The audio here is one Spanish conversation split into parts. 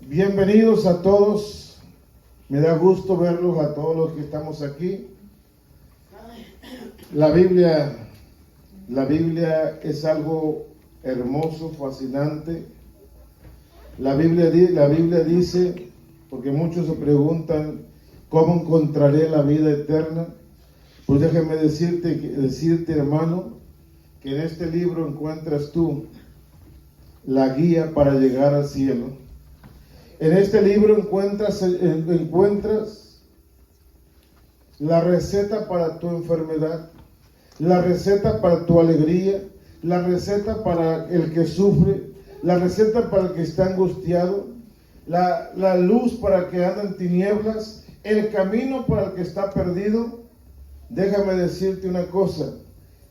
Bienvenidos a todos. Me da gusto verlos a todos los que estamos aquí. La Biblia es algo hermoso, fascinante. La Biblia dice, porque muchos se preguntan, ¿cómo encontraré la vida eterna? Pues déjame decirte, hermano, que en este libro encuentras tú la guía para llegar al cielo. En este libro encuentras la receta para tu enfermedad, la receta para tu alegría, la receta para el que sufre, la receta para el que está angustiado, la luz para el que anda en tinieblas, el camino para el que está perdido. Déjame decirte una cosa,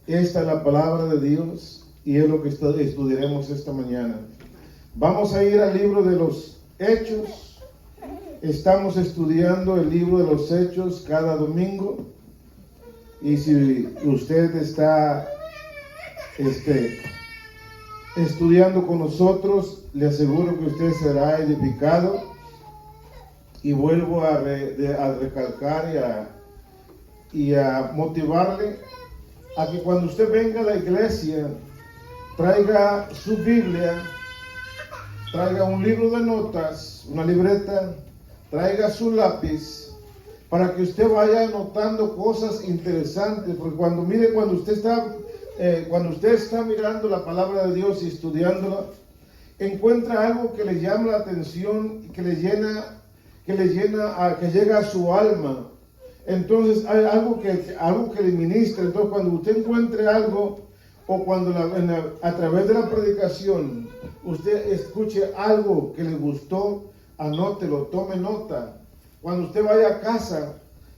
esta es la palabra de Dios y es lo que estudiaremos esta mañana. Vamos a ir al libro de los Hechos. Estamos estudiando el libro de los Hechos cada domingo, y si usted está estudiando con nosotros, le aseguro que usted será edificado. Y vuelvo a recalcar y a motivarle a que cuando usted venga a la iglesia traiga su Biblia, traiga un libro de notas, una libreta, traiga su lápiz, para que usted vaya anotando cosas interesantes, porque cuando usted está mirando la palabra de Dios y estudiándola, encuentra algo que le llama la atención y que llega a su alma. Entonces hay algo que le ministra. Entonces cuando usted encuentre algo, o cuando a través de la predicación usted escuche algo que le gustó, anótelo, tome nota. Cuando usted vaya a casa,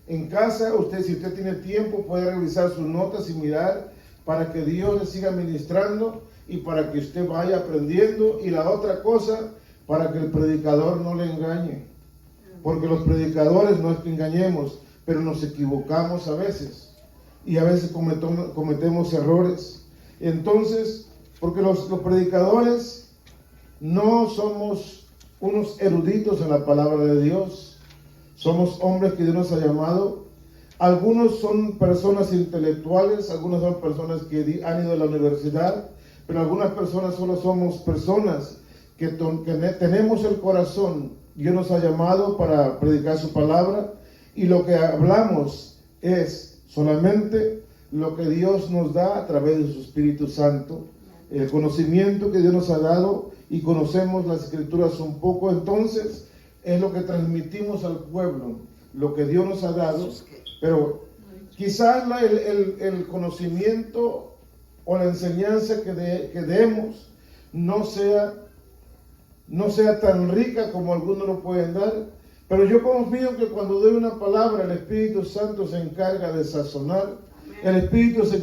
si usted tiene tiempo, puede revisar sus notas y mirar para que Dios le siga ministrando y para que usted vaya aprendiendo. Y la otra cosa, para que el predicador no le engañe, porque los predicadores no es que engañemos, pero nos equivocamos a veces y a veces cometemos errores. Entonces, porque los predicadores no somos unos eruditos en la palabra de Dios, somos hombres que Dios nos ha llamado. Algunos son personas intelectuales, algunas son personas que han ido a la universidad, pero algunas personas solo somos personas que tenemos el corazón. Dios nos ha llamado para predicar su palabra, y lo que hablamos es solamente lo que Dios nos da a través de su Espíritu Santo, el conocimiento que Dios nos ha dado, y conocemos las Escrituras un poco. Entonces es lo que transmitimos al pueblo, lo que Dios nos ha dado. Pero quizás el conocimiento o la enseñanza que demos no sea tan rica como algunos lo pueden dar. Pero yo confío que cuando doy una palabra, el Espíritu Santo se encarga de sazonar. El Espíritu se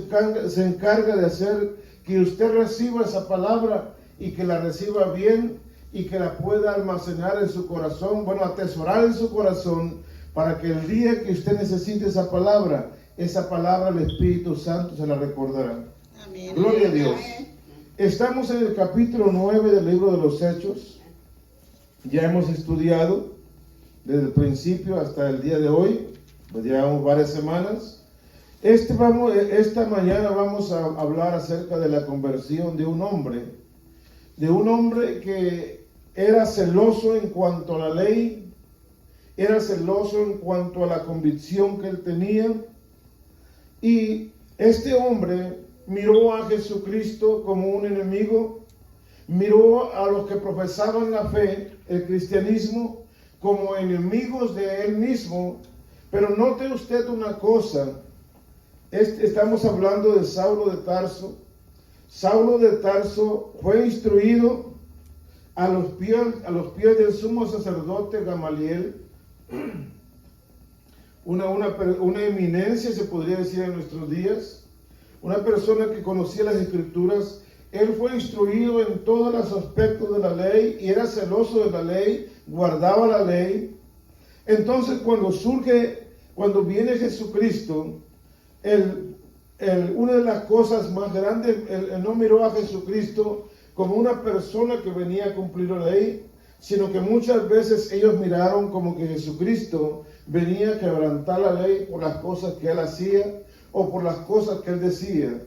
encarga de hacer que usted reciba esa palabra y que la reciba bien y que la pueda almacenar en su corazón, atesorar en su corazón, para que el día que usted necesite esa palabra el Espíritu Santo se la recordará. Amén. Gloria a Dios. Estamos en el capítulo 9 del libro de los Hechos. Ya hemos estudiado desde el principio hasta el día de hoy, pues llevamos varias semanas. Esta mañana vamos a hablar acerca de la conversión de un hombre que era celoso en cuanto a la ley, era celoso en cuanto a la convicción que él tenía, y este hombre miró a Jesucristo como un enemigo, miró a los que profesaban la fe, el cristianismo, como enemigos de él mismo. Pero note usted una cosa, estamos hablando de Saulo de Tarso. Saulo de Tarso fue instruido a los pies del sumo sacerdote Gamaliel, una eminencia, se podría decir, en nuestros días, una persona que conocía las Escrituras. Él fue instruido en todos los aspectos de la ley y era celoso de la ley, guardaba la ley. Entonces cuando viene Jesucristo, una de las cosas más grandes, él no miró a Jesucristo como una persona que venía a cumplir la ley, sino que muchas veces ellos miraron como que Jesucristo venía a quebrantar la ley por las cosas que Él hacía o por las cosas que Él decía.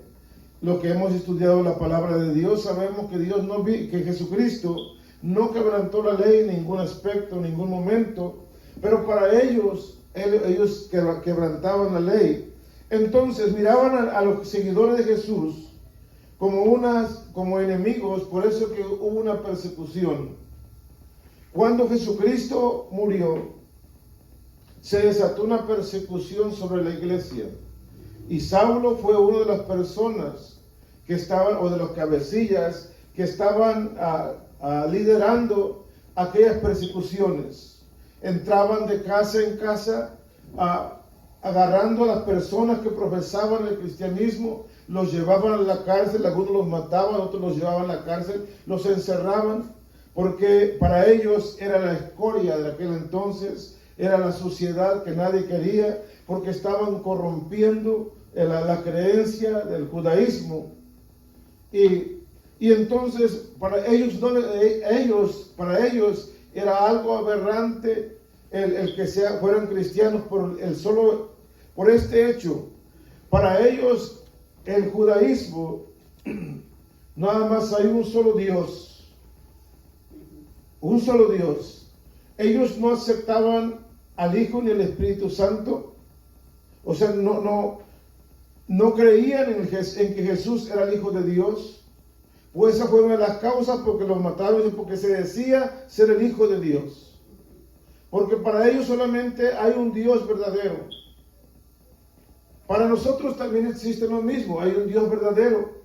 Lo que hemos estudiado la palabra de Dios, sabemos que que Jesucristo no quebrantó la ley en ningún aspecto, en ningún momento, pero para ellos quebrantaban la ley. Entonces miraban a los seguidores de Jesús como enemigos, por eso que hubo una persecución. Cuando Jesucristo murió, se desató una persecución sobre la iglesia. Y Saulo fue una de las personas que estaban, o de los cabecillas, que estaban liderando aquellas persecuciones. Entraban de casa en casa, agarrando a las personas que profesaban el cristianismo, los llevaban a la cárcel, algunos los mataban, otros los llevaban a la cárcel, los encerraban, porque para ellos era la escoria de aquel entonces, era la suciedad que nadie quería, porque estaban corrompiendo la creencia del judaísmo. Y entonces para ellos era algo aberrante el que fueran cristianos por este hecho. Para ellos el judaísmo, nada más hay un solo Dios. Un solo Dios. Ellos no aceptaban al Hijo ni al Espíritu Santo. O sea, no creían en que Jesús era el Hijo de Dios. Pues esa fue una de las causas porque los mataron, y porque se decía ser el Hijo de Dios. Porque para ellos solamente hay un Dios verdadero. Para nosotros también existe lo mismo, hay un Dios verdadero.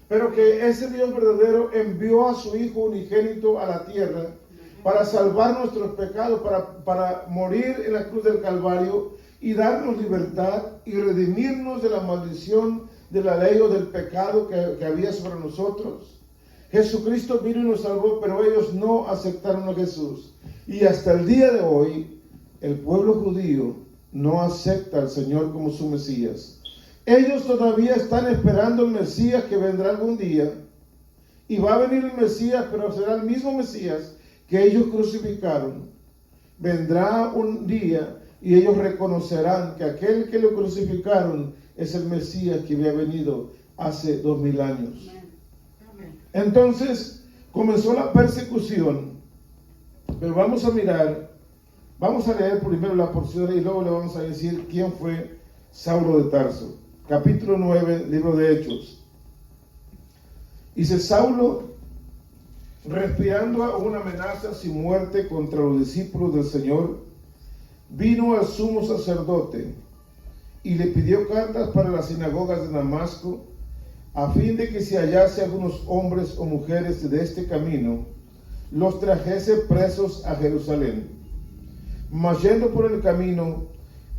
Pero que ese Dios verdadero envió a su Hijo unigénito a la tierra para salvar nuestros pecados, para morir en la cruz del Calvario y darnos libertad y redimirnos de la maldición de la ley o del pecado que había sobre nosotros. Jesucristo vino y nos salvó, pero ellos no aceptaron a Jesús. Y hasta el día de hoy, el pueblo judío no acepta al Señor como su Mesías. Ellos todavía están esperando el Mesías que vendrá algún día. Y va a venir el Mesías, pero será el mismo Mesías que ellos crucificaron. Vendrá un día y ellos reconocerán que aquel que lo crucificaron es el Mesías que había venido hace 2000 años. Entonces comenzó la persecución. Pero vamos a leer primero la porción y luego le vamos a decir quién fue Saulo de Tarso. Capítulo 9, libro de Hechos. Dice: Saulo, respirando una amenaza sin muerte contra los discípulos del Señor, vino al sumo sacerdote y le pidió cartas para las sinagogas de Damasco, a fin de que si hallase algunos hombres o mujeres de este camino, los trajese presos a Jerusalén. Mas yendo por el camino,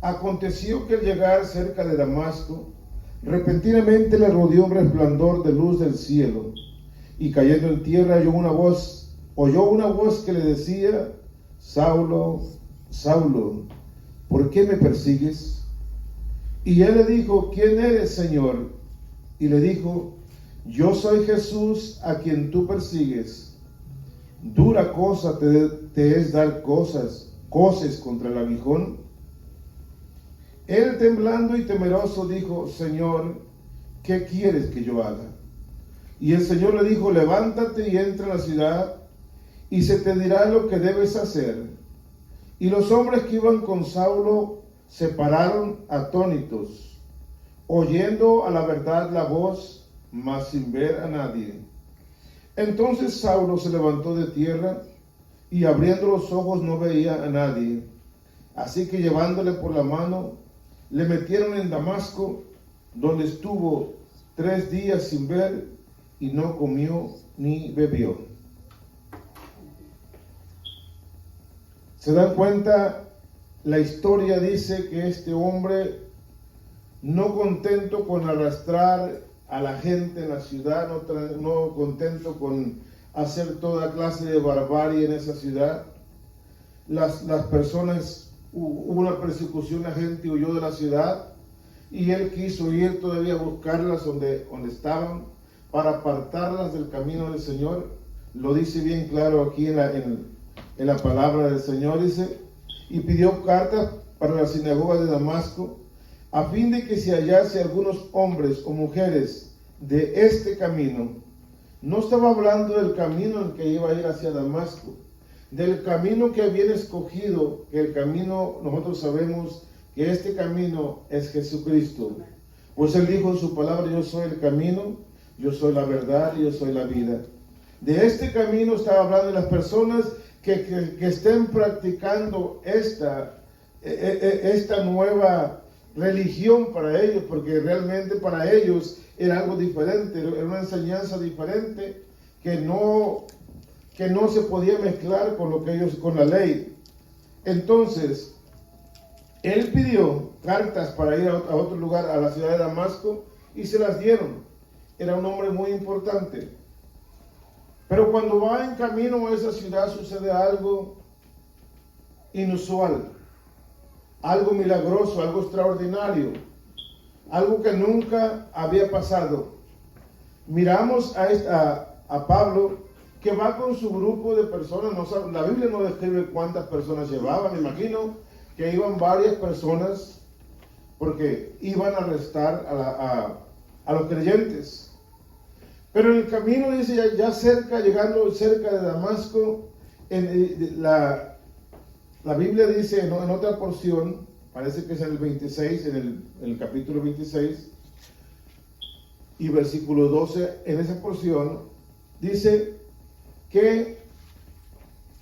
aconteció que al llegar cerca de Damasco, repentinamente le rodeó un resplandor de luz del cielo, y cayendo en tierra oyó una voz que le decía: Saulo, Saulo, ¿por qué me persigues? Y él le dijo: ¿quién eres, Señor? Y le dijo: yo soy Jesús a quien tú persigues. Dura cosa te es dar coces contra el aguijón. Él, temblando y temeroso, dijo: Señor, ¿qué quieres que yo haga? Y el Señor le dijo: levántate y entra en la ciudad, y se te dirá lo que debes hacer. Y los hombres que iban con Saulo se pararon atónitos, oyendo a la verdad la voz, mas sin ver a nadie. Entonces Saulo se levantó de tierra, y abriendo los ojos no veía a nadie. Así que llevándole por la mano, le metieron en Damasco, donde estuvo 3 días sin ver, y no comió ni bebió. ¿Se dan cuenta? La historia dice que este hombre, no contento con arrastrar a la gente en la ciudad, no contento con hacer toda clase de barbarie en esa ciudad, las personas, hubo una persecución, la gente huyó de la ciudad, y él quiso ir todavía a buscarlas donde estaban, para apartarlas del camino del Señor. Lo dice bien claro aquí en en la palabra del Señor, dice, y pidió cartas para la sinagoga de Damasco, a fin de que se hallase algunos hombres o mujeres de este camino. No estaba hablando del camino en que iba a ir hacia Damasco, del camino que habían escogido, que el camino, nosotros sabemos que este camino es Jesucristo. Pues Él dijo en su palabra, yo soy el camino, yo soy la verdad y yo soy la vida. De este camino estaba hablando de las personas que estén practicando esta nueva religión para ellos, porque realmente para ellos era algo diferente, era una enseñanza diferente que no se podía mezclar con lo que ellos, con la ley. Entonces, él pidió cartas para ir a otro lugar, a la ciudad de Damasco, y se las dieron. Era un hombre muy importante. Pero cuando va en camino a esa ciudad sucede algo inusual, algo milagroso, algo extraordinario, algo que nunca había pasado. Miramos a Pablo, que va con su grupo de personas. La Biblia no describe cuántas personas llevaba. Me imagino que iban varias personas, porque iban a arrestar a los creyentes. Pero en el camino, dice, ya llegando cerca de Damasco, la Biblia dice en otra porción, parece que es en el 26, en el capítulo 26, y versículo 12, en esa porción, dice que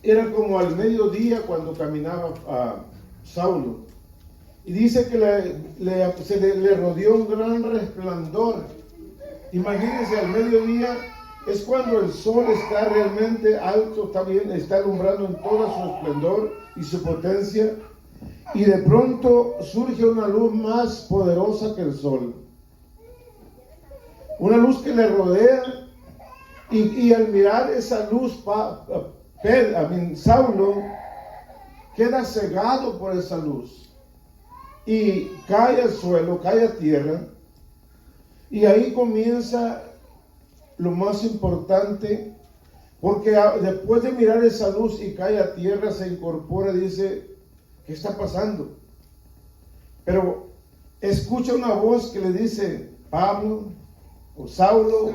era como al mediodía cuando caminaba a Saulo. Y dice que le rodeó un gran resplandor. Imagínense, al mediodía es cuando el sol está realmente alto, está alumbrando en toda su esplendor y su potencia, y de pronto surge una luz más poderosa que el sol, una luz que le rodea, y al mirar esa luz, Saulo queda cegado por esa luz y cae al suelo, cae a tierra. Y ahí comienza lo más importante, porque después de mirar esa luz y cae a tierra, se incorpora y dice, ¿qué está pasando? Pero escucha una voz que le dice, Pablo, o Saulo,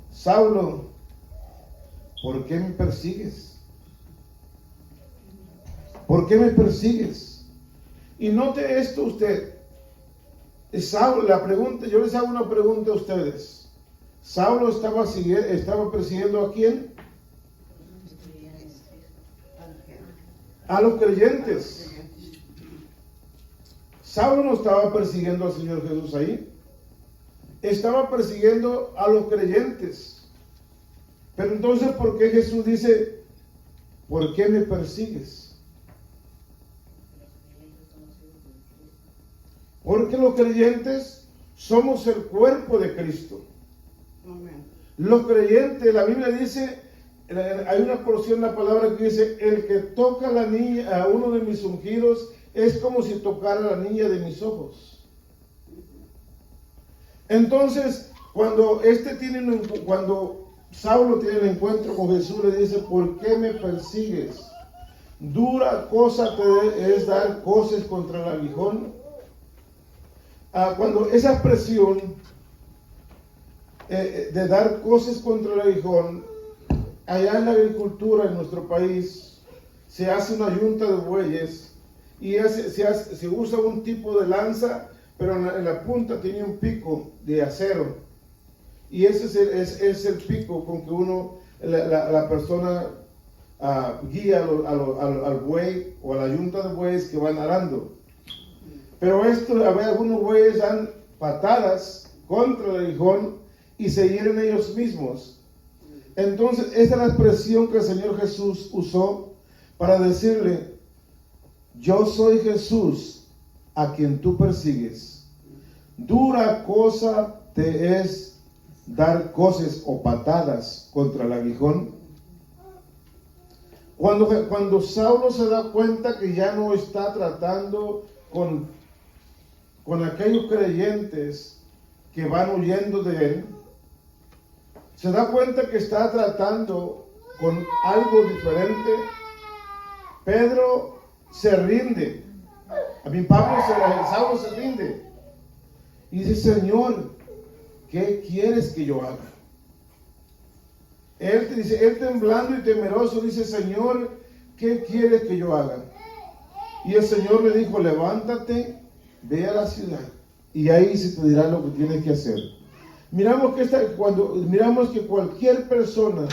Saulo, ¿por qué me persigues? ¿Por qué me persigues? Y note esto usted. Saulo, yo les hago una pregunta a ustedes. ¿Saulo estaba persiguiendo a quién? A los creyentes. Saulo no estaba persiguiendo al Señor Jesús ahí. Estaba persiguiendo a los creyentes. Pero entonces, ¿por qué Jesús dice, ¿por qué me persigues? Porque los creyentes somos el cuerpo de Cristo. Amén. Los creyentes, la Biblia dice, hay una porción de la palabra que dice, el que toca a uno de mis ungidos es como si tocara a la niña de mis ojos. Entonces, cuando Saulo tiene el encuentro con Jesús, le dice, ¿por qué me persigues? Dura cosa te es dar coces contra el aguijón. Cuando esa expresión de dar coces contra el aguijón, allá en la agricultura en nuestro país, se hace una yunta de bueyes y se usa un tipo de lanza, pero en la punta tiene un pico de acero. Y ese es el pico con que la persona guía al buey o a la yunta de bueyes que van arando. Pero algunos bueyes dan patadas contra el aguijón y se hieren ellos mismos. Entonces, esa es la expresión que el Señor Jesús usó para decirle, yo soy Jesús a quien tú persigues. Dura cosa te es dar coces o patadas contra el aguijón. Cuando Saulo se da cuenta que ya no está tratando con aquellos creyentes que van huyendo de él, se da cuenta que está tratando con algo diferente, Pedro se rinde. Saulo se rinde. Y dice, Señor, ¿qué quieres que yo haga? Él temblando y temeroso dice, Señor, ¿qué quieres que yo haga? Y el Señor le dijo, levántate, ve a la ciudad y ahí se te dirá lo que tienes que hacer. Miramos que cualquier persona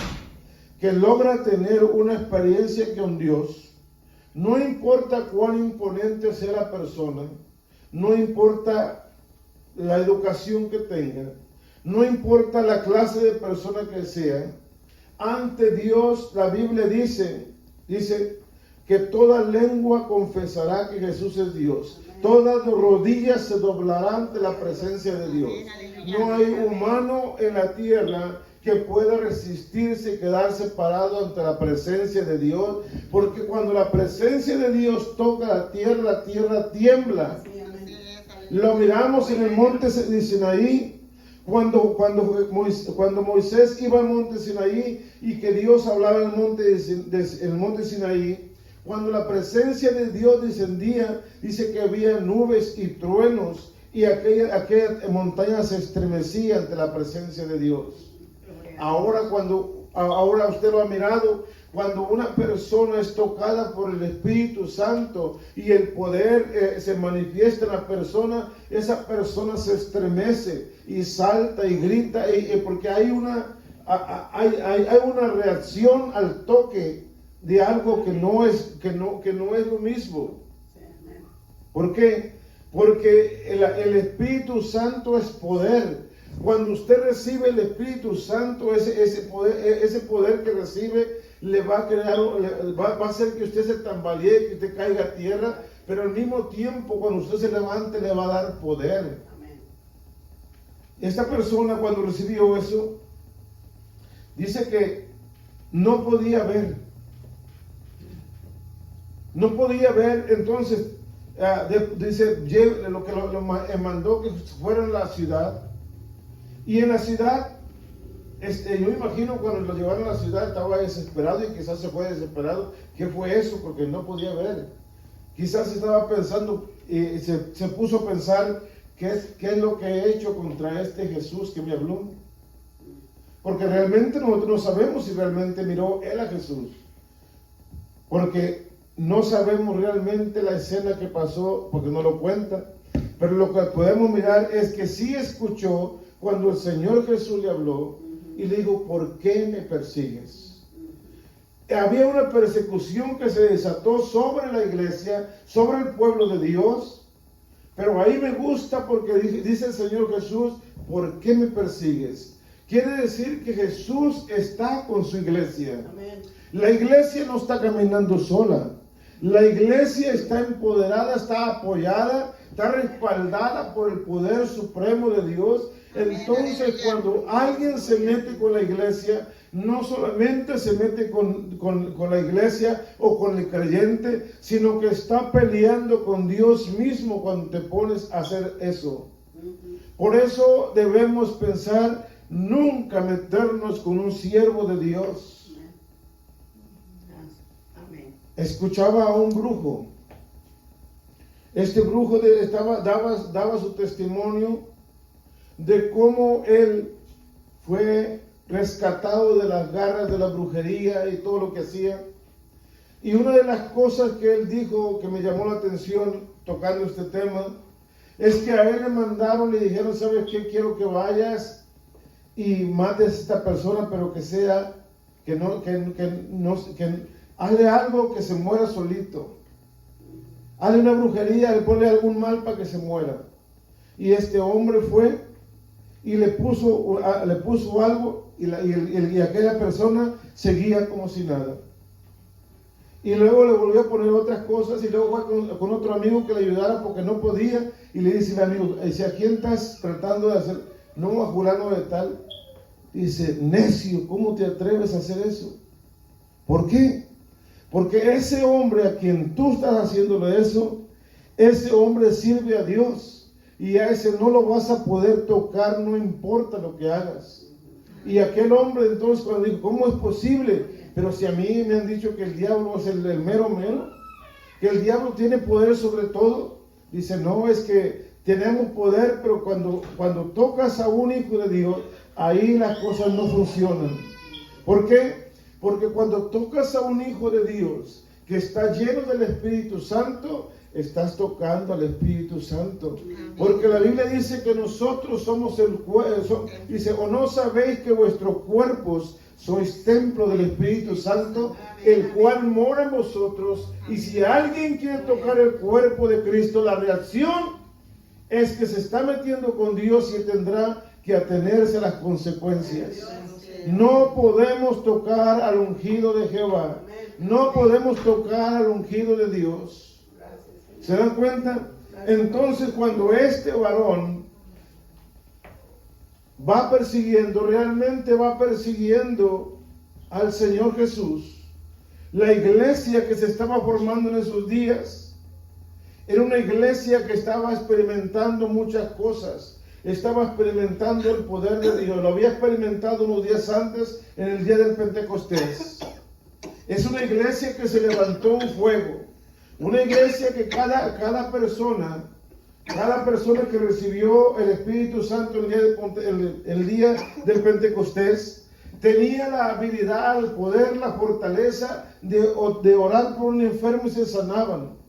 que logra tener una experiencia con Dios, no importa cuán imponente sea la persona, no importa la educación que tenga, no importa la clase de persona que sea, ante Dios la Biblia dice que toda lengua confesará que Jesús es Dios. Todas rodillas se doblarán ante la presencia de Dios. No hay humano en la tierra que pueda resistirse y quedarse parado ante la presencia de Dios, porque cuando la presencia de Dios toca la tierra tiembla. Lo miramos en el monte de Sinaí, cuando Moisés iba al monte Sinaí y que Dios hablaba en el monte Sinaí. Cuando la presencia de Dios descendía, dice que había nubes y truenos y aquella montaña se estremecía ante la presencia de Dios. Ahora usted lo ha mirado, cuando una persona es tocada por el Espíritu Santo y el poder se manifiesta en la persona, esa persona se estremece y salta y grita porque hay una reacción al toque de algo que no es lo mismo. ¿Por qué? Porque el Espíritu Santo es poder. Cuando usted recibe el Espíritu Santo, ese poder que recibe le va a hacer que usted se tambalee, que usted caiga a tierra, pero al mismo tiempo cuando usted se levante le va a dar poder. Esta persona cuando recibió eso, dice que no podía ver. No podía ver, entonces dice lo que lo mandó que fuera a la ciudad. Y en la ciudad, yo me imagino cuando lo llevaron a la ciudad estaba desesperado y quizás se fue desesperado. ¿Qué fue eso? Porque no podía ver. Quizás estaba pensando, se puso a pensar qué es lo que he hecho contra este Jesús que me habló. Porque realmente nosotros no sabemos si realmente miró él a Jesús. Porque no sabemos realmente la escena que pasó, porque no lo cuenta. Pero lo que podemos mirar es que sí escuchó cuando el Señor Jesús le habló y le dijo, ¿por qué me persigues? Había una persecución que se desató sobre la iglesia, sobre el pueblo de Dios. Pero ahí me gusta porque dice el Señor Jesús, ¿por qué me persigues? Quiere decir que Jesús está con su iglesia. Amén. La iglesia no está caminando sola. La iglesia está empoderada, está apoyada, está respaldada por el poder supremo de Dios. Entonces, cuando alguien se mete con la iglesia, no solamente se mete con la iglesia o con el creyente, sino que está peleando con Dios mismo cuando te pones a hacer eso. Por eso debemos pensar nunca meternos con un siervo de Dios. Escuchaba a un brujo. Este brujo daba su testimonio de cómo él fue rescatado de las garras de la brujería y todo lo que hacía. Y una de las cosas que él dijo que me llamó la atención tocando este tema es que a él le mandaron, le dijeron, ¿sabes qué? Quiero que vayas y mates a esta persona, pero que sea, que hazle algo que se muera solito. Hazle una brujería, le ponle algún mal para que se muera. Y este hombre fue y le puso algo y aquella persona seguía como si nada. Y luego le volvió a poner otras cosas y luego fue con otro amigo que le ayudara porque no podía. Y le dice al amigo, dice, ¿a quién estás tratando de hacer? No, a fulano de tal. Dice, necio, ¿cómo te atreves a hacer eso? ¿Por qué? Porque ese hombre a quien tú estás haciéndole eso, ese hombre sirve a Dios y a ese no lo vas a poder tocar, no importa lo que hagas. Y aquel hombre entonces cuando dijo, ¿cómo es posible pero si a mí me han dicho que el diablo es el mero mero, que el diablo tiene poder sobre todo, dice, no, es que tenemos poder, pero cuando tocas a un hijo de Dios, ahí las cosas no funcionan. ¿Por qué? Porque cuando tocas a un hijo de Dios que está lleno del Espíritu Santo, estás tocando al Espíritu Santo. Porque la Biblia dice que nosotros somos el cuerpo. Dice, ¿o no sabéis que vuestros cuerpos sois templo del Espíritu Santo, el cual mora en vosotros? Y si alguien quiere tocar el cuerpo de Cristo, la reacción es que se está metiendo con Dios y tendrá que atenerse a las consecuencias. No podemos tocar al ungido de Jehová. No podemos tocar al ungido de Dios. ¿Se dan cuenta? Entonces, cuando este varón va persiguiendo, realmente va persiguiendo al Señor Jesús, la iglesia que se estaba formando en esos días era una iglesia que estaba experimentando muchas cosas. Estaba experimentando el poder de Dios. Lo había experimentado unos días antes, en el día del Pentecostés. Es una iglesia que se levantó un fuego. Una iglesia que cada persona que recibió el Espíritu Santo el día del Pentecostés, tenía la habilidad, el poder, la fortaleza de orar por un enfermo y se sanaban.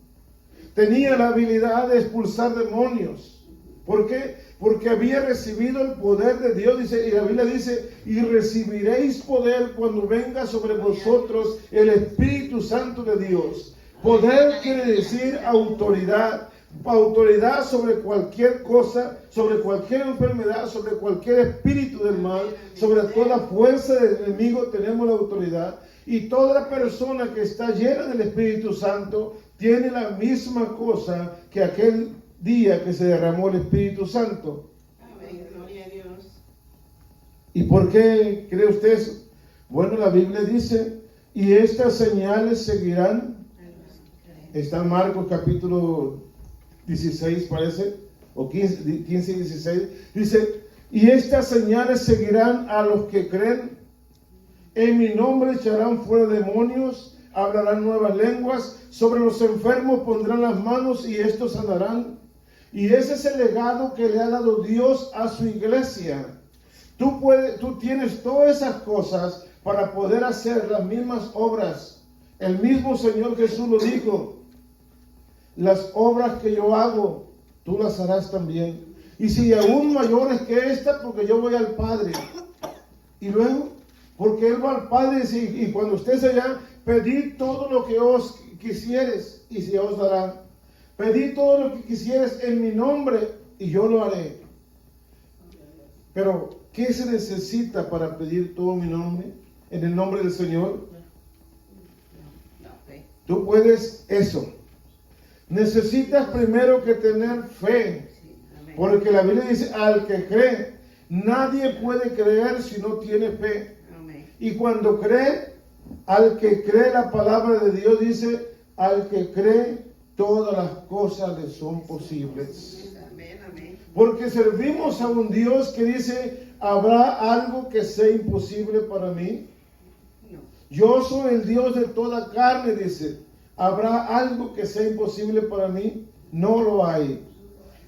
Tenía la habilidad de expulsar demonios. ¿Por qué? Porque había recibido el poder de Dios, dice, y la Biblia dice, y recibiréis poder cuando venga sobre vosotros el Espíritu Santo de Dios. Poder quiere decir autoridad. Autoridad sobre cualquier cosa, sobre cualquier enfermedad, sobre cualquier espíritu del mal, sobre toda fuerza del enemigo tenemos la autoridad. Y toda persona que está llena del Espíritu Santo tiene la misma cosa que aquel día que se derramó el Espíritu Santo. Amén, gloria a Dios. ¿Y por qué cree usted eso? Bueno, la Biblia dice, y estas señales seguirán. Está en Marcos capítulo 16 parece, o 15 y 16, dice, y estas señales seguirán a los que creen, en mi nombre echarán fuera demonios, hablarán nuevas lenguas, sobre los enfermos pondrán las manos y estos sanarán. Y ese es el legado que le ha dado Dios a su iglesia. Tú tienes todas esas cosas para poder hacer las mismas obras. El mismo Señor Jesús lo dijo, las obras que yo hago, tú las harás también. Y si aún mayores que esta, porque yo voy al Padre. Y luego, porque Él va al Padre y cuando estés allá, pedid todo lo que os quisieres y se os dará. Pedid todo lo que quisieres en mi nombre y yo lo haré. Pero, ¿qué se necesita para pedir todo mi nombre? En el nombre del Señor. Tú puedes eso. Necesitas primero que tener fe, porque la Biblia dice, al que cree, nadie puede creer si no tiene fe. Y cuando cree, al que cree la palabra de Dios dice, al que cree, todas las cosas le son posibles. Porque servimos a un Dios que dice, ¿habrá algo que sea imposible para mí? Yo soy el Dios de toda carne, dice. ¿Habrá algo que sea imposible para mí? No lo hay.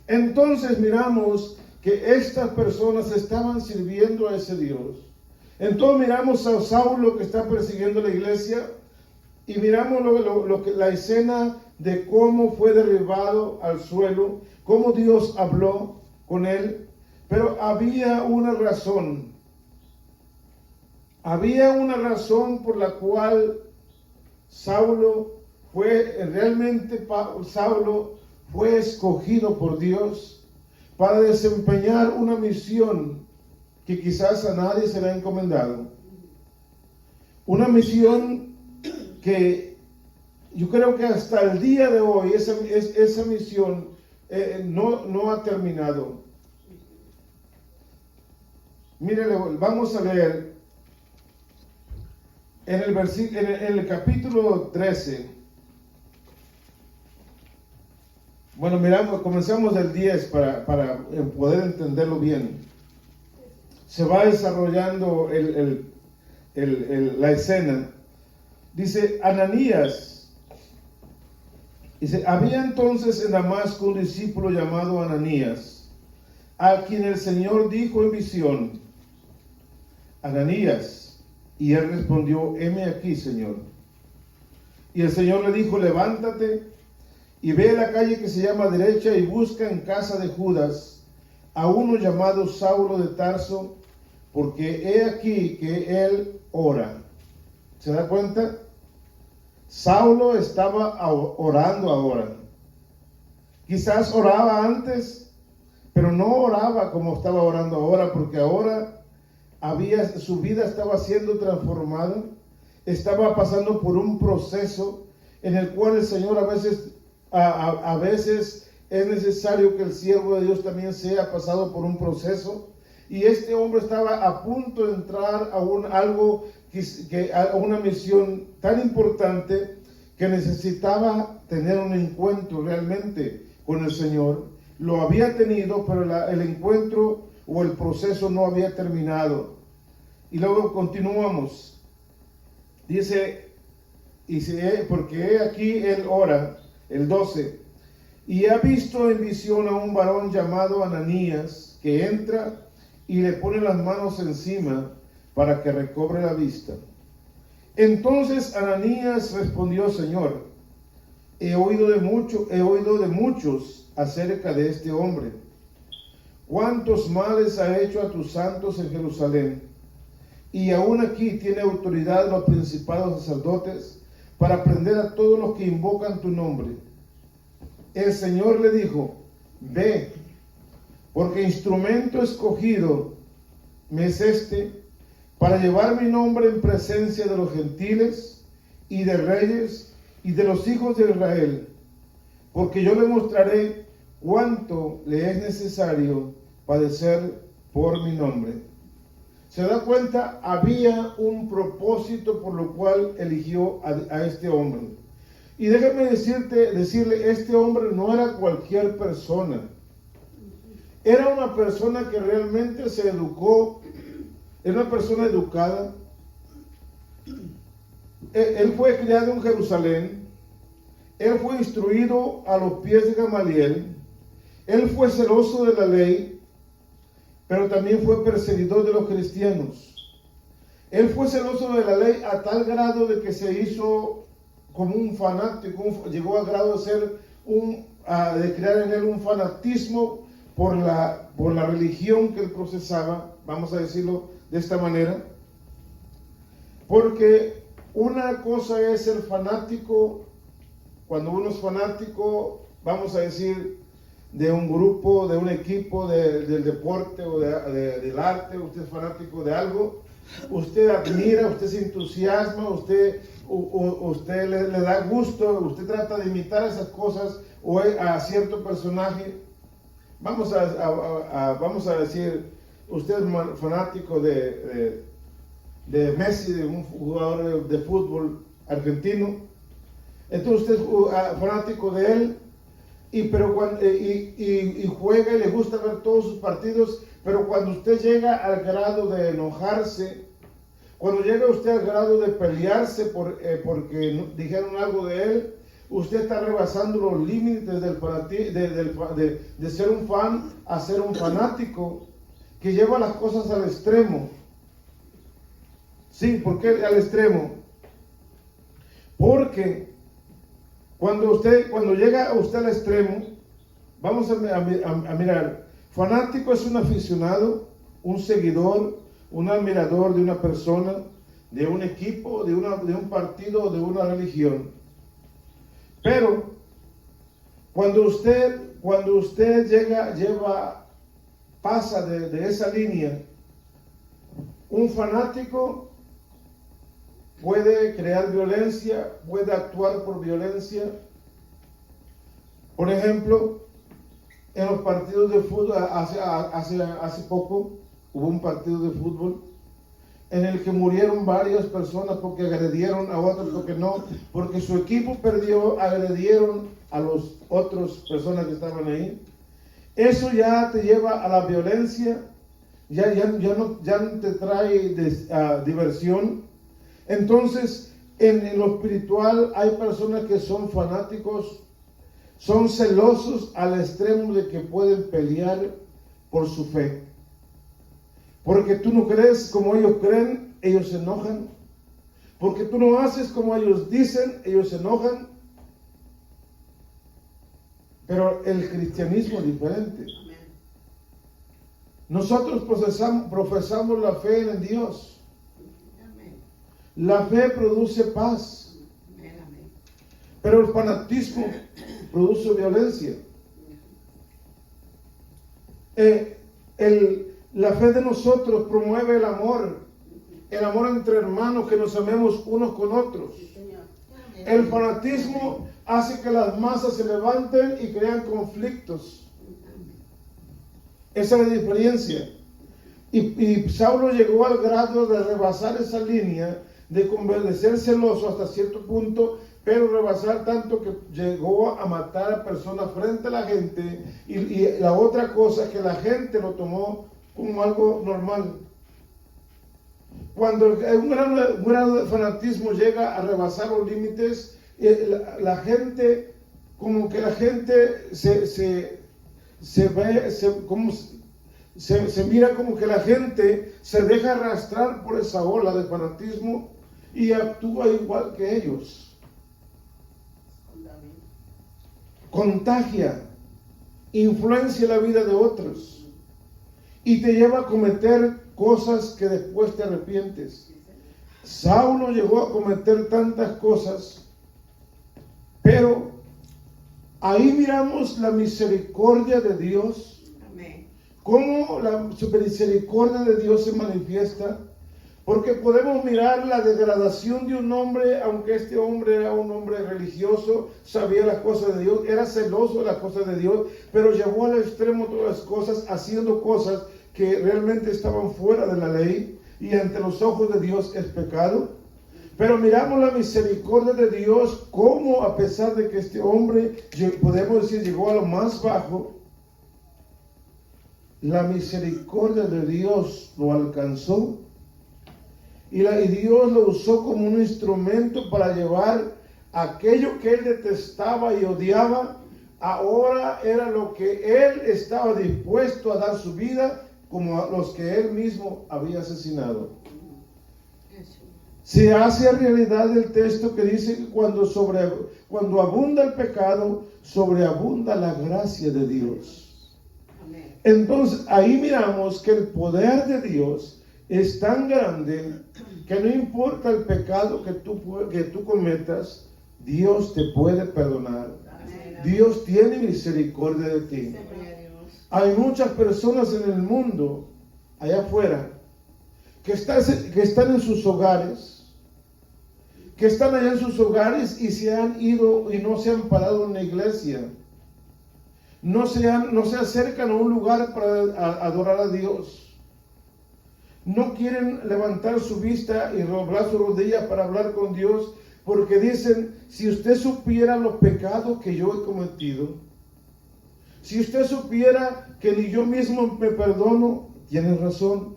Entonces miramos que estas personas estaban sirviendo a ese Dios. Entonces miramos a Saulo que está persiguiendo la iglesia y miramos la escena de cómo fue derribado al suelo, cómo Dios habló con él. Pero había una razón. Había una razón por la cual Saulo fue escogido por Dios para desempeñar una misión que quizás a nadie se le ha encomendado. Una misión que yo creo que hasta el día de hoy esa misión no ha terminado. Mire, vamos a leer en el capítulo 13. Bueno, comenzamos del 10 para poder entenderlo bien. Se va desarrollando la escena. Dice, Ananías. Dice, había entonces en Damasco un discípulo llamado Ananías, a quien el Señor dijo en visión, Ananías. Y él respondió, heme aquí, Señor. Y el Señor le dijo, levántate y ve a la calle que se llama derecha y busca en casa de Judas a uno llamado Saulo de Tarso, porque he aquí que él ora. ¿Se da cuenta? Saulo estaba orando ahora. Quizás oraba antes, pero no oraba como estaba orando ahora, porque ahora su vida estaba siendo transformada, estaba pasando por un proceso en el cual el Señor a veces es necesario que el siervo de Dios también sea pasado por un proceso. Y este hombre estaba a punto de entrar a una misión tan importante que necesitaba tener un encuentro realmente con el Señor. Lo había tenido, pero el encuentro o el proceso no había terminado. Y luego continuamos. Dice, porque he aquí él ora, el 12, y ha visto en visión a un varón llamado Ananías, que entra y le pone las manos encima para que recobre la vista. Entonces Ananías respondió, Señor, he oído de muchos acerca de este hombre, cuántos males ha hecho a tus santos en Jerusalén, y aún aquí tiene autoridad los principados sacerdotes para prender a todos los que invocan tu nombre. El Señor le dijo, ve, porque instrumento escogido me es este, para llevar mi nombre en presencia de los gentiles y de reyes y de los hijos de Israel, porque yo le mostraré cuánto le es necesario padecer por mi nombre. ¿Se da cuenta? Había un propósito por lo cual eligió a este hombre. Y déjame decirle, este hombre no era cualquier persona. Era una persona que realmente se educó, era una persona educada. Él fue criado en Jerusalén. Él fue instruido a los pies de Gamaliel. Él fue celoso de la ley, pero también fue perseguidor de los cristianos. Él fue celoso de la ley a tal grado de que se hizo como un fanático, llegó al grado de ser de crear en él un fanatismo por la religión que él procesaba, vamos a decirlo de esta manera, porque una cosa es ser fanático, cuando uno es fanático, vamos a decir, de un grupo, de un equipo, del deporte o del arte, usted es fanático de algo, usted admira, usted se entusiasma, usted le da gusto, usted trata de imitar esas cosas o a cierto personaje. Vamos a decir, usted es fanático de Messi, de un jugador de fútbol argentino, entonces usted es fanático de él, y juega y le gusta ver todos sus partidos, pero cuando usted llega al grado de enojarse, cuando llega usted al grado de pelearse porque dijeron algo de él, usted está rebasando los límites de ser un fan a ser un fanático que lleva las cosas al extremo. Sí, ¿por qué al extremo? Porque cuando llega usted al extremo, vamos a mirar, fanático es un aficionado, un seguidor, un admirador de una persona, de un equipo, de un partido, de una religión. Pero cuando usted pasa de esa línea, un fanático puede crear violencia, puede actuar por violencia. Por ejemplo, en los partidos de fútbol, hace poco hubo un partido de fútbol en el que murieron varias personas porque agredieron a otros, porque su equipo perdió, agredieron a los otros personas que estaban ahí. Eso ya te lleva a la violencia, ya no te trae diversión. Entonces, en lo espiritual hay personas que son fanáticos, son celosos al extremo de que pueden pelear por su fe. Porque tú no crees como ellos creen, ellos se enojan. Porque tú no haces como ellos dicen, ellos se enojan. Pero el cristianismo es diferente. Nosotros profesamos la fe en Dios. La fe produce paz. Pero el fanatismo produce violencia. La fe de nosotros promueve el amor entre hermanos, que nos amemos unos con otros. El fanatismo hace que las masas se levanten y crean conflictos. Esa es la diferencia. Y Saulo llegó al grado de rebasar esa línea, de ser celoso hasta cierto punto, pero rebasar tanto que llegó a matar a personas frente a la gente. Y la otra cosa es que la gente lo tomó como algo normal. Cuando un grado de fanatismo llega a rebasar los límites, la gente, como que la gente se mira como que la gente se deja arrastrar por esa ola de fanatismo y actúa igual que ellos. Contagia, influencia la vida de otros y te lleva a cometer cosas que después te arrepientes. Saulo llegó a cometer tantas cosas, pero ahí miramos la misericordia de Dios. Amén. Cómo la misericordia de Dios se manifiesta, porque podemos mirar la degradación de un hombre, aunque este hombre era un hombre religioso, sabía las cosas de Dios, era celoso de las cosas de Dios, pero llevó al extremo todas las cosas, haciendo cosas que realmente estaban fuera de la ley y ante los ojos de Dios es pecado. Pero miramos la misericordia de Dios, como a pesar de que este hombre, podemos decir, llegó a lo más bajo, la misericordia de Dios lo alcanzó y Dios lo usó como un instrumento para llevar aquello que él detestaba y odiaba. Ahora era lo que él estaba dispuesto a dar su vida, como a los que él mismo había asesinado. Se hace realidad el texto que dice que cuando abunda el pecado, sobreabunda la gracia de Dios. Entonces ahí miramos que el poder de Dios es tan grande que no importa el pecado que tú cometas, Dios te puede perdonar. Dios tiene misericordia de ti. Hay muchas personas en el mundo, allá afuera, que están en sus hogares, que están allá en sus hogares y se han ido y no se han parado en la iglesia. No se acercan a un lugar para adorar a Dios. No quieren levantar su vista y doblar sus rodillas para hablar con Dios, porque dicen, si usted supiera los pecados que yo he cometido, si usted supiera que ni yo mismo me perdono, tienes razón.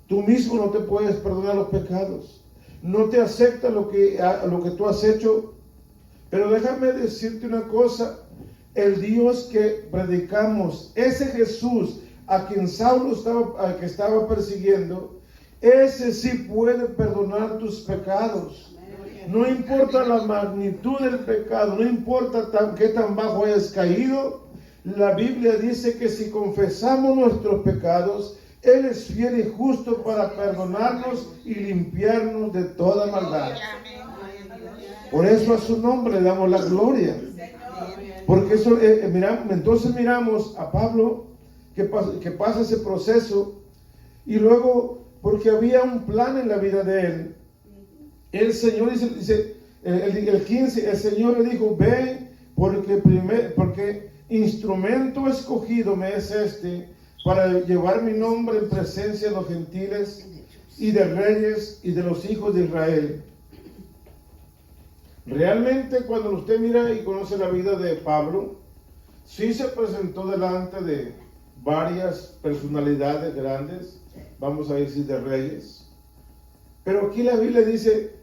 Tú mismo no te puedes perdonar los pecados. No te acepta lo que tú has hecho. Pero déjame decirte una cosa. El Dios que predicamos, ese Jesús a quien Saulo estaba persiguiendo, ese sí puede perdonar tus pecados. No importa la magnitud del pecado, no importa qué tan bajo hayas caído. La Biblia dice que si confesamos nuestros pecados, Él es fiel y justo para perdonarnos y limpiarnos de toda maldad. Por eso a su nombre le damos la gloria. Porque eso, entonces miramos a Pablo que pasa ese proceso, y luego, porque había un plan en la vida de él, el Señor dice el 15, el Señor le dijo, ve, porque instrumento escogido me es para llevar mi nombre en presencia de los gentiles y de reyes y de los hijos de Israel. Realmente, cuando usted mira y conoce la vida de Pablo, sí se presentó delante de varias personalidades grandes, vamos a decir de reyes, pero aquí la Biblia dice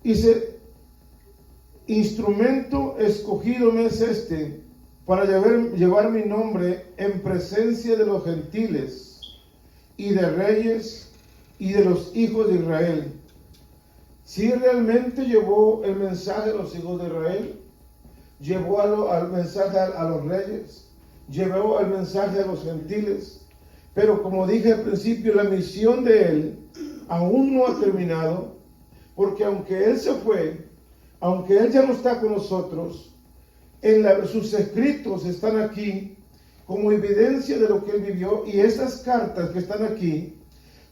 Dice, instrumento escogido me es este, para llevar mi nombre en presencia de los gentiles y de reyes y de los hijos de Israel. Si realmente llevó el mensaje a los hijos de Israel, llevó al mensaje a los reyes, llevó el mensaje a los gentiles. Pero como dije al principio, la misión de él aún no ha terminado, porque aunque él se fue, aunque él ya no está con nosotros, sus escritos están aquí como evidencia de lo que él vivió, y esas cartas que están aquí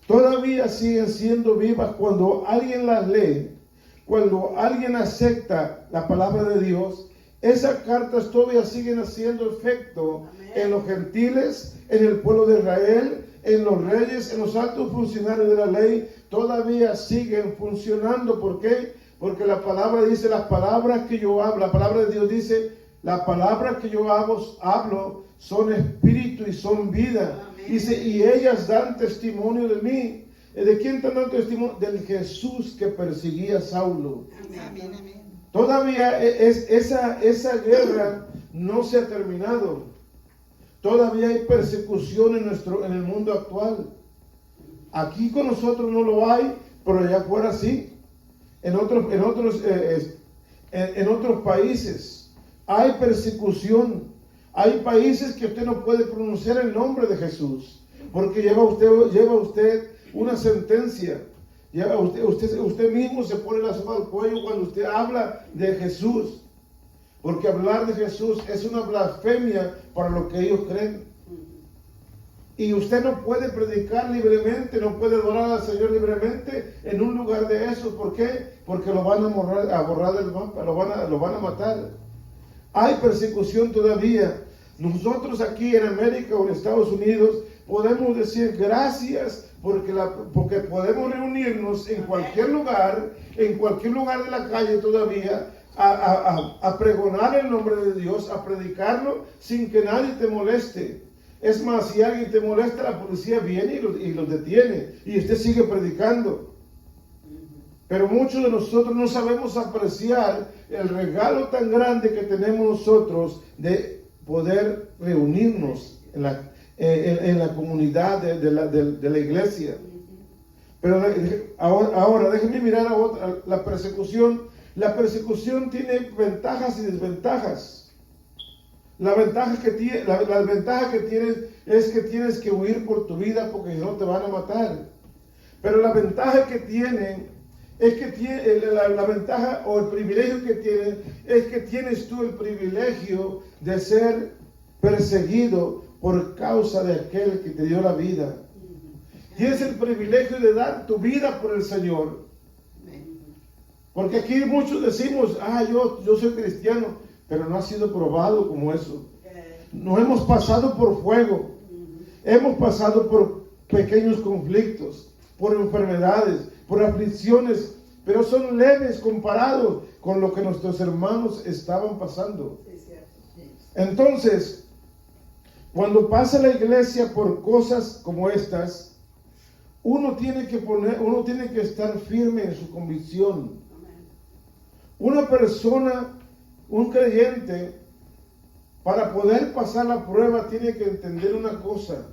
todavía siguen siendo vivas cuando alguien las lee, cuando alguien acepta la palabra de Dios. Esas cartas todavía siguen haciendo efecto en los gentiles, en el pueblo de Israel, en los reyes, en los altos funcionarios de la ley. Todavía siguen funcionando. ¿Por qué? Porque la palabra dice, las palabras que yo hablo, la palabra de Dios dice, las palabras que yo hablo son espíritu y son vida. Dice, y ellas dan testimonio de mí. ¿De quién están dando testimonio? Del Jesús que perseguía a Saulo. Amén, amén. Todavía esa guerra no se ha terminado. Todavía hay persecución en el mundo actual. Aquí con nosotros no lo hay, pero allá afuera sí. En otros países hay persecución. Hay países que usted no puede pronunciar el nombre de Jesús, porque lleva usted una sentencia. Usted mismo se pone la soga al cuello cuando usted habla de Jesús, porque hablar de Jesús es una blasfemia para lo que ellos creen. Y usted no puede predicar libremente, no puede adorar al Señor libremente en un lugar de eso. ¿Por qué? Porque lo van a borrar del mapa, lo van a matar. Hay persecución todavía. Nosotros aquí en América o en Estados Unidos podemos decir gracias porque podemos reunirnos en cualquier lugar de la calle todavía a pregonar el nombre de Dios, a predicarlo sin que nadie te moleste. Es más, si alguien te molesta, la policía viene y los detiene y usted sigue predicando. Pero muchos de nosotros no sabemos apreciar el regalo tan grande que tenemos nosotros de poder reunirnos en la comunidad de la iglesia. Pero ahora déjenme mirar la persecución. La persecución tiene ventajas y desventajas. La ventaja que tienes es que tienes que huir por tu vida porque si no te van a matar. Pero la ventaja que tiene es que la ventaja o el privilegio que tienes es que tienes tú el privilegio de ser perseguido por causa de aquel que te dio la vida. Tienes el privilegio de dar tu vida por el Señor. Porque aquí muchos decimos, yo soy cristiano, pero no ha sido probado como eso. No hemos pasado por fuego, hemos pasado por pequeños conflictos, por enfermedades, por aflicciones, pero son leves comparados con lo que nuestros hermanos estaban pasando. Entonces, cuando pasa la iglesia por cosas como estas, uno tiene que estar firme en su convicción. Una persona, un creyente, para poder pasar la prueba tiene que entender una cosa,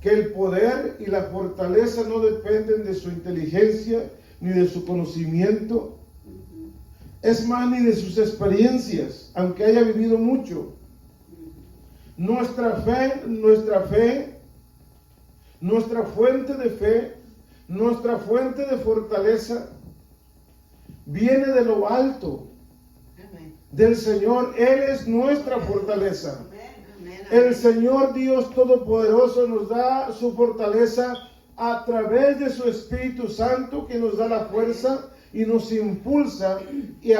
que el poder y la fortaleza no dependen de su inteligencia ni de su conocimiento, es más, ni de sus experiencias, aunque haya vivido mucho. Nuestra fuente de fe, nuestra fuente de fortaleza viene de lo alto, del Señor. Él es nuestra fortaleza. El Señor Dios Todopoderoso nos da su fortaleza a través de su Espíritu Santo, que nos da la fuerza y nos impulsa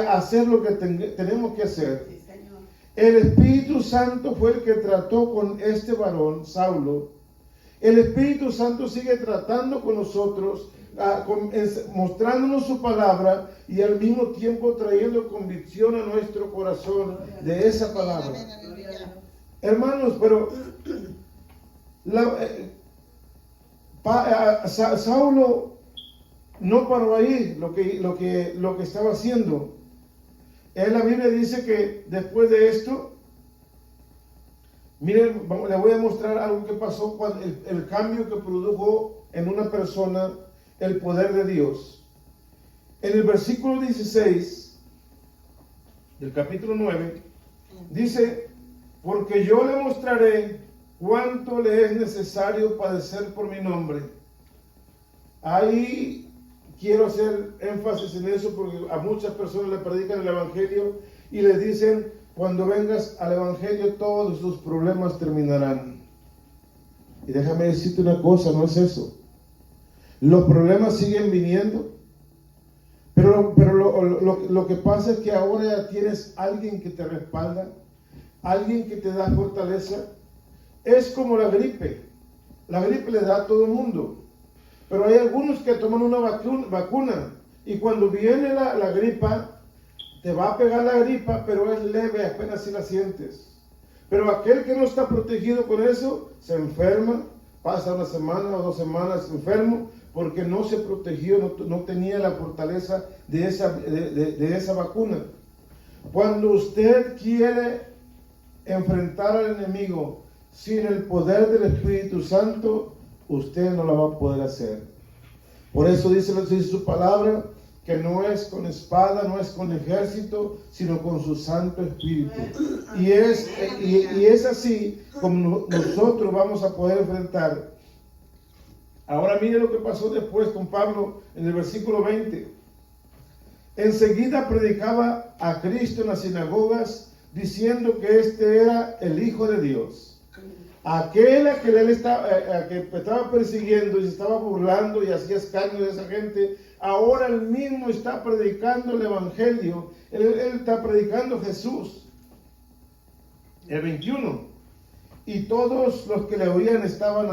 a hacer lo que tenemos que hacer. El Espíritu Santo fue el que trató con este varón, Saulo. El Espíritu Santo sigue tratando con nosotros, mostrándonos su palabra y al mismo tiempo trayendo convicción a nuestro corazón de esa palabra. Hermanos, pero Saulo no paró ahí lo que estaba haciendo. En la Biblia dice que después de esto, miren, le voy a mostrar algo que pasó cuando el cambio que produjo en una persona el poder de Dios. En el versículo 16 del capítulo 9, dice: porque yo le mostraré cuánto le es necesario padecer por mi nombre. Ahí quiero hacer énfasis en eso, porque a muchas personas le predican el Evangelio y les dicen: cuando vengas al Evangelio todos tus problemas terminarán. Y déjame decirte una cosa, no es eso. Los problemas siguen viniendo, pero lo que pasa es que ahora ya tienes alguien que te respalda, alguien que te da fortaleza. Es como la gripe. La gripe le da a todo el mundo. Pero hay algunos que toman una vacuna y cuando viene la gripa, te va a pegar la gripa, pero es leve, apenas si la sientes. Pero aquel que no está protegido con eso, se enferma, pasa una semana o 2 semanas enfermo, porque no se protegió, no tenía la fortaleza de esa vacuna. Cuando usted quiere enfrentar al enemigo sin el poder del Espíritu Santo, usted no la va a poder hacer. Por eso dice su palabra, que no es con espada, no es con ejército, sino con su Santo Espíritu. Y es así como nosotros vamos a poder enfrentar. Ahora mire lo que pasó después con Pablo en el versículo 20. Enseguida predicaba a Cristo en las sinagogas, diciendo que este era el Hijo de Dios. Aquel a que él estaba persiguiendo y se estaba burlando y hacía escarnio de esa gente, ahora él mismo está predicando el Evangelio. Él está predicando Jesús. El 21. Y todos los que le oían estaban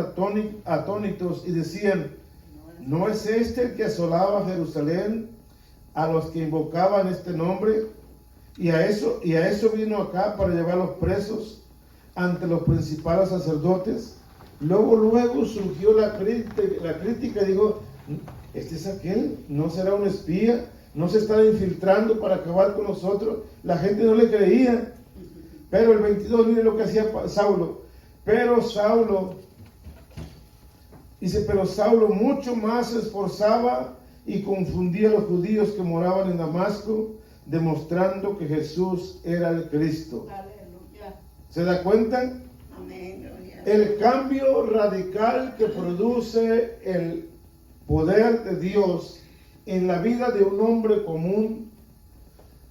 atónitos y decían: ¿no es este el que asolaba Jerusalén a los que invocaban este nombre? Y a eso vino acá para llevarlos presos ante los principales sacerdotes. Luego surgió la crítica, digo: ¿este es aquel? ¿No será un espía? ¿No se está infiltrando para acabar con nosotros? La gente no le creía. Pero el 22, mire lo que hacía Saulo. Pero Saulo mucho más se esforzaba y confundía a los judíos que moraban en Damasco, demostrando que Jesús era el Cristo. Aleluya. ¿Se da cuenta? Amén. El cambio radical que produce el poder de Dios en la vida de un hombre común,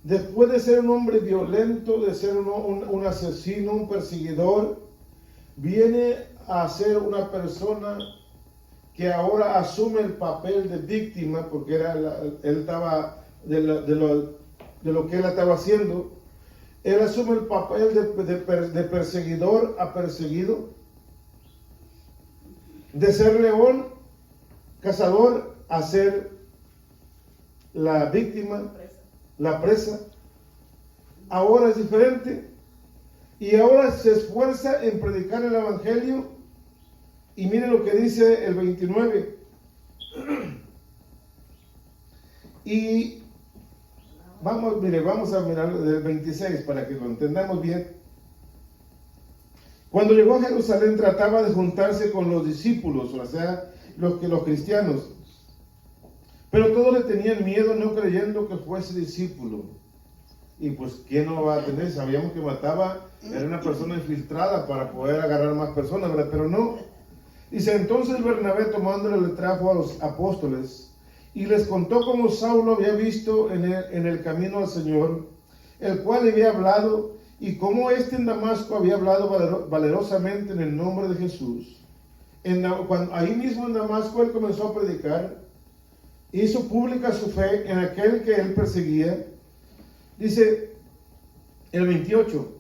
después de ser un hombre violento, de ser un asesino, un perseguidor, viene a ser una persona que ahora asume el papel de víctima, porque él estaba de lo que él estaba haciendo. Él asume el papel de perseguidor a perseguido, de ser león, cazador, a ser la víctima, la presa. Ahora es diferente. Y ahora se esfuerza en predicar el Evangelio. Y mire lo que dice el 29. Y vamos a mirar el 26 para que lo entendamos bien. Cuando llegó a Jerusalén trataba de juntarse con los discípulos, o sea, los cristianos. Pero todos le tenían miedo, no creyendo que fuese discípulo. Y pues, ¿quién no va a tener? Sabíamos que mataba, era una persona infiltrada para poder agarrar más personas, ¿verdad? Pero no. Dice: entonces Bernabé, tomándole, le trajo a los apóstoles y les contó cómo Saulo había visto en el camino al Señor, el cual le había hablado, y cómo en Damasco había hablado valerosamente en el nombre de Jesús. Ahí mismo en Damasco él comenzó a predicar, hizo pública su fe en aquel que él perseguía. Dice el 28,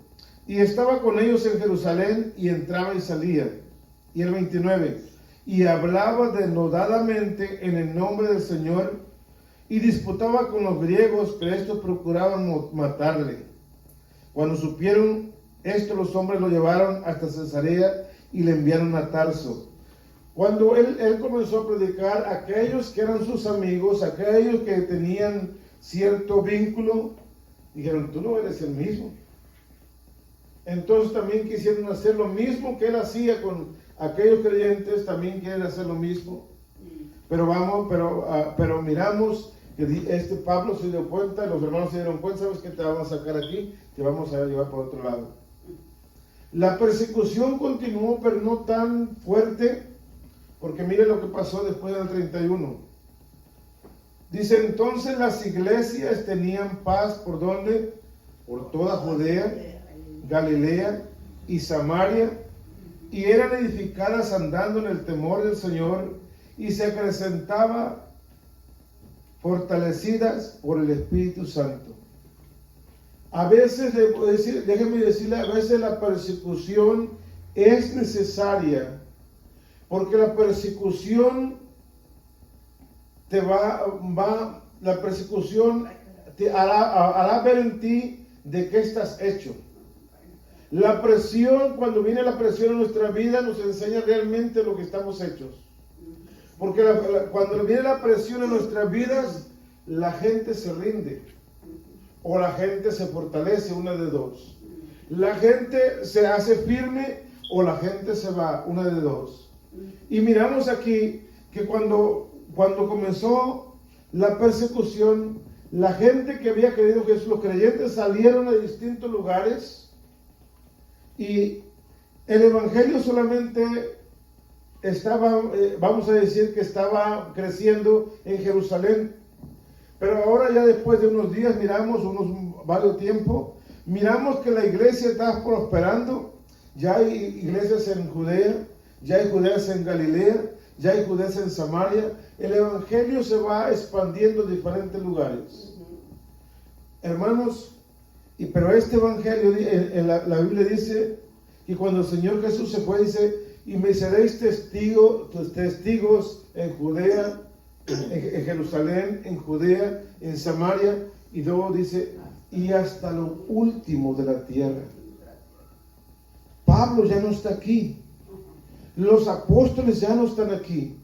y estaba con ellos en Jerusalén, y entraba y salía. Y el 29, y hablaba denodadamente en el nombre del Señor, y disputaba con los griegos, que estos procuraban matarle. Cuando supieron esto, los hombres lo llevaron hasta Cesarea y le enviaron a Tarso. Cuando él comenzó a predicar, aquellos que eran sus amigos, aquellos que tenían cierto vínculo, dijeron, tú no eres el mismo. Entonces también quisieron hacer lo mismo que él hacía con aquellos creyentes, también quieren hacer lo mismo. Pero miramos que Pablo se dio cuenta, los hermanos se dieron cuenta, ¿sabes qué? Te vamos a sacar aquí, te vamos a llevar por otro lado. La persecución continuó, pero no tan fuerte, porque mire lo que pasó después del 31. Dice, entonces las iglesias tenían paz, ¿por dónde? Por toda Judea, Galilea y Samaria, y eran edificadas andando en el temor del Señor, y se acrecentaba fortalecidas por el Espíritu Santo. A veces, déjeme decirle, a veces la persecución es necesaria, porque la persecución la persecución te hará ver en ti de qué estás hecho. La presión, cuando viene la presión en nuestra vida, nos enseña realmente lo que estamos hechos. Porque cuando viene la presión en nuestras vidas, la gente se rinde. O la gente se fortalece, una de dos. La gente se hace firme o la gente se va, una de dos. Y miramos aquí que cuando comenzó la persecución, la gente que había creído Jesús, los creyentes salieron a distintos lugares y el evangelio solamente estaba, vamos a decir que estaba creciendo en Jerusalén. Pero ahora ya después de unos días miramos, varios tiempos, miramos que la iglesia está prosperando. Ya hay iglesias en Judea, ya hay iglesias en Galilea, ya hay iglesias en Samaria. El evangelio se va expandiendo en diferentes lugares. Hermanos, pero este evangelio, la Biblia dice que cuando el Señor Jesús se fue, dice, y me seréis testigos en Judea, en Jerusalén, en Judea, en Samaria, y luego dice, y hasta lo último de la tierra. Pablo ya no está aquí. Los apóstoles ya no están aquí.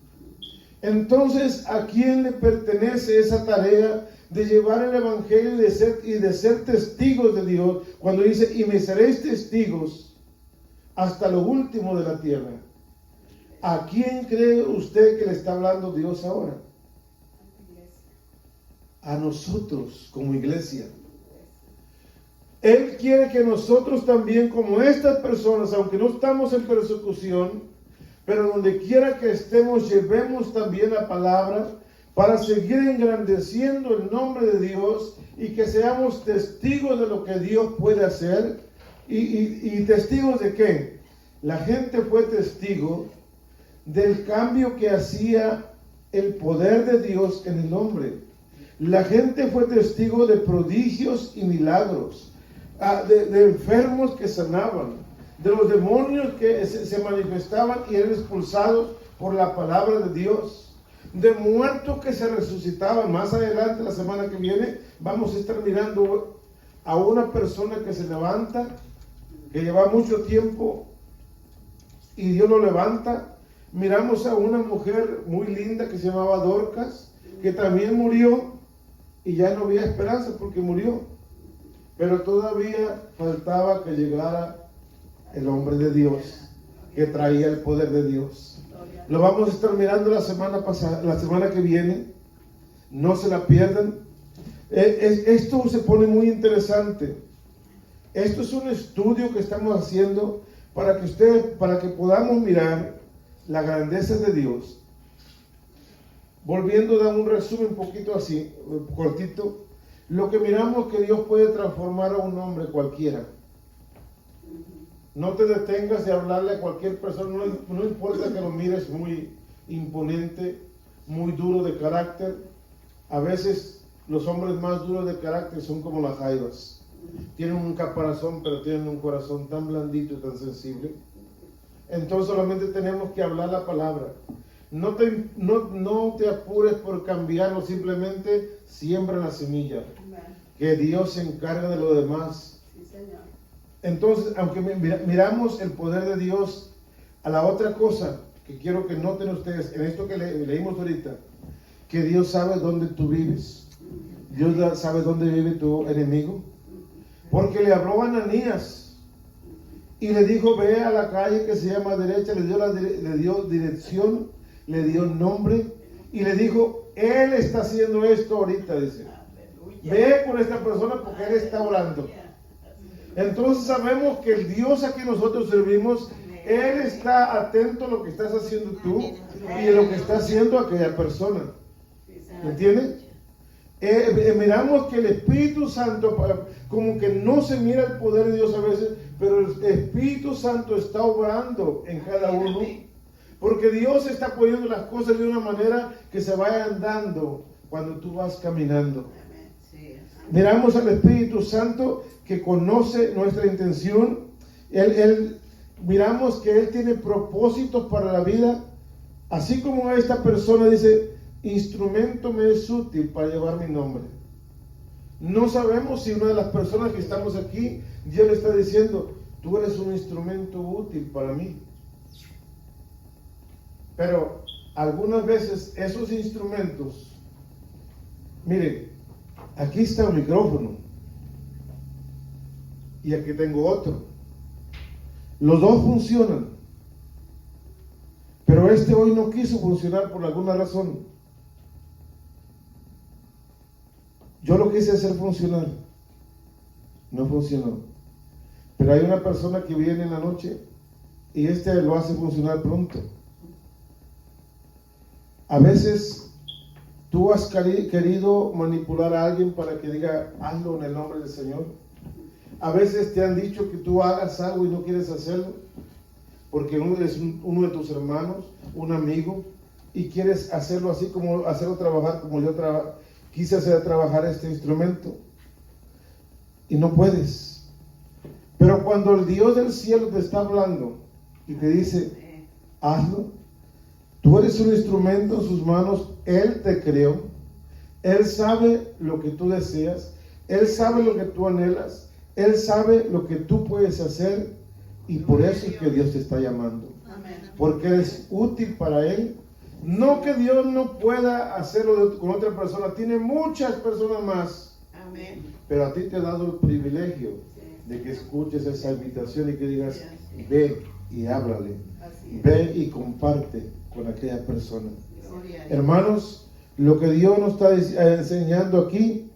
Entonces, ¿a quién le pertenece esa tarea de llevar el evangelio y de ser testigos de Dios? Cuando dice, y me seréis testigos hasta lo último de la tierra. ¿A quién cree usted que le está hablando Dios ahora? A nosotros como iglesia. Él quiere que nosotros también, como estas personas, aunque no estamos en persecución, pero donde quiera que estemos, llevemos también la palabra para seguir engrandeciendo el nombre de Dios y que seamos testigos de lo que Dios puede hacer. ¿Y testigos de qué? La gente fue testigo del cambio que hacía el poder de Dios en el hombre. La gente fue testigo de prodigios y milagros, de enfermos que sanaban, de los demonios que se manifestaban y eran expulsados por la palabra de Dios, de muertos que se resucitaban. Más adelante, la semana que viene, vamos a estar mirando a una persona que se levanta, que lleva mucho tiempo y Dios lo levanta. Miramos a una mujer muy linda que se llamaba Dorcas, que también murió y ya no había esperanza porque murió. Pero todavía faltaba que llegara el hombre de Dios, que traía el poder de Dios. Lo vamos a estar mirando la semana que viene. No se la pierdan. Esto se pone muy interesante. Esto es un estudio que estamos haciendo para que podamos mirar la grandeza de Dios. Volviendo a dar un resumen un poquito así, cortito. Lo que miramos que Dios puede transformar a un hombre cualquiera. No te detengas de hablarle a cualquier persona, no importa que lo mires muy imponente, muy duro de carácter. A veces los hombres más duros de carácter son como las jaivas. Tienen un caparazón, pero tienen un corazón tan blandito y tan sensible. Entonces solamente tenemos que hablar la palabra. No te apures por cambiarlo, simplemente siembra la semilla. Que Dios se encarga de lo demás. Sí, Señor. Entonces, aunque miramos el poder de Dios, a la otra cosa, que quiero que noten ustedes en esto que leímos ahorita, que Dios sabe dónde tú vives. Dios sabe dónde vive tu enemigo. Porque le habló a Ananías y le dijo, ve a la calle que se llama derecha, le dio dirección, le dio nombre y le dijo, él está haciendo esto ahorita, dice. Ve con esta persona porque él está orando. Entonces sabemos que el Dios a quien nosotros servimos, Él está atento a lo que estás haciendo tú y a lo que está haciendo aquella persona. ¿Entiendes? Miramos que el Espíritu Santo, como que no se mira el poder de Dios a veces, pero el Espíritu Santo está obrando en cada uno, porque Dios está poniendo las cosas de una manera que se vayan dando cuando tú vas caminando. Miramos al Espíritu Santo que conoce nuestra intención. Miramos que Él tiene propósitos para la vida, así como esta persona dice, instrumento me es útil para llevar mi nombre. No sabemos si una de las personas que estamos aquí, Dios le está diciendo, tú eres un instrumento útil para mí. Pero algunas veces esos instrumentos, miren, aquí está un micrófono y aquí tengo otro. Los dos funcionan, pero este hoy no quiso funcionar por alguna razón. Yo lo quise hacer funcionar, no funcionó. Pero hay una persona que viene en la noche y lo hace funcionar pronto. A veces tú has querido manipular a alguien para que diga, hazlo en el nombre del Señor. A veces te han dicho que tú hagas algo y no quieres hacerlo, porque es uno de tus hermanos, un amigo, y quieres hacerlo así como hacerlo trabajar como yo quise hacer trabajar este instrumento, y no puedes. Pero cuando el Dios del cielo te está hablando y te dice, hazlo, tú eres un instrumento en sus manos, Él te creó, Él sabe lo que tú deseas, Él sabe lo que tú anhelas, Él sabe lo que tú puedes hacer, y por eso es que Dios te está llamando. Porque eres útil para Él. No que Dios no pueda hacerlo con otra persona, tiene muchas personas más. Pero a ti te ha dado el privilegio de que escuches esa invitación y que digas, ve y háblale, ve y comparte con aquella persona. Hermanos, lo que Dios nos está enseñando aquí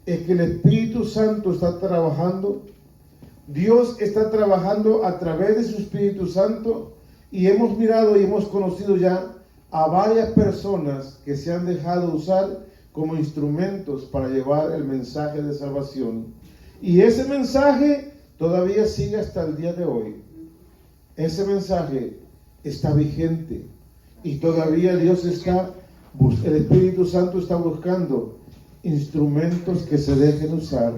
es que el Espíritu Santo está trabajando. Dios está trabajando a través de su Espíritu Santo, y hemos mirado y hemos conocido ya a varias personas que se han dejado usar como instrumentos para llevar el mensaje de salvación. Y ese mensaje todavía sigue hasta el día de hoy. Ese mensaje está vigente y todavía el Espíritu Santo está buscando instrumentos que se dejen usar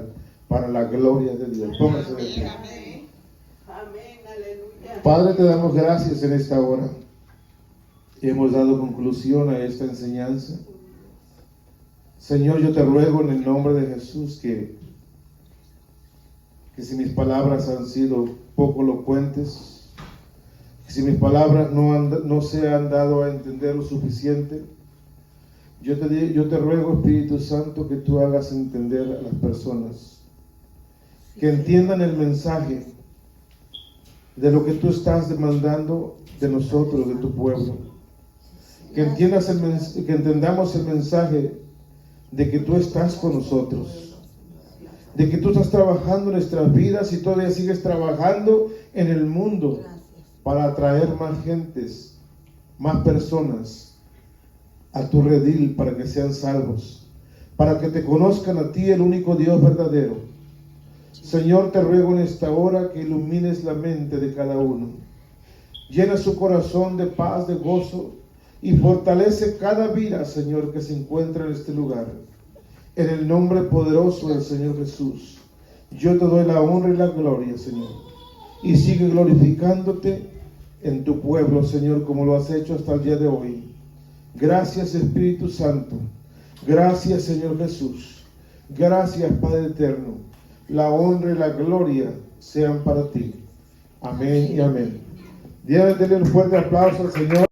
para la gloria de Dios. Póngase de pie. Padre, te damos gracias en esta hora. Hemos dado conclusión a esta enseñanza. Señor, yo te ruego en el nombre de Jesús que si mis palabras han sido poco elocuentes, que si mis palabras no se han dado a entender lo suficiente, yo te ruego, Espíritu Santo, que tú hagas entender a las personas, que entiendan el mensaje de lo que tú estás demandando de nosotros, de tu pueblo. Que entendamos el mensaje de que tú estás con nosotros, de que tú estás trabajando en nuestras vidas y todavía sigues trabajando en el mundo para atraer más gentes, más personas a tu redil, para que sean salvos, para que te conozcan a ti, el único Dios verdadero. Señor, te ruego en esta hora que ilumines la mente de cada uno, llena su corazón de paz, de gozo, y fortalece cada vida, Señor, que se encuentra en este lugar. En el nombre poderoso del Señor Jesús, yo te doy la honra y la gloria, Señor, y sigue glorificándote en tu pueblo, Señor, como lo has hecho hasta el día de hoy. Gracias, Espíritu Santo. Gracias, Señor Jesús. Gracias, Padre eterno. La honra y la gloria sean para ti. Amén y amén. Denle un fuerte aplauso al Señor.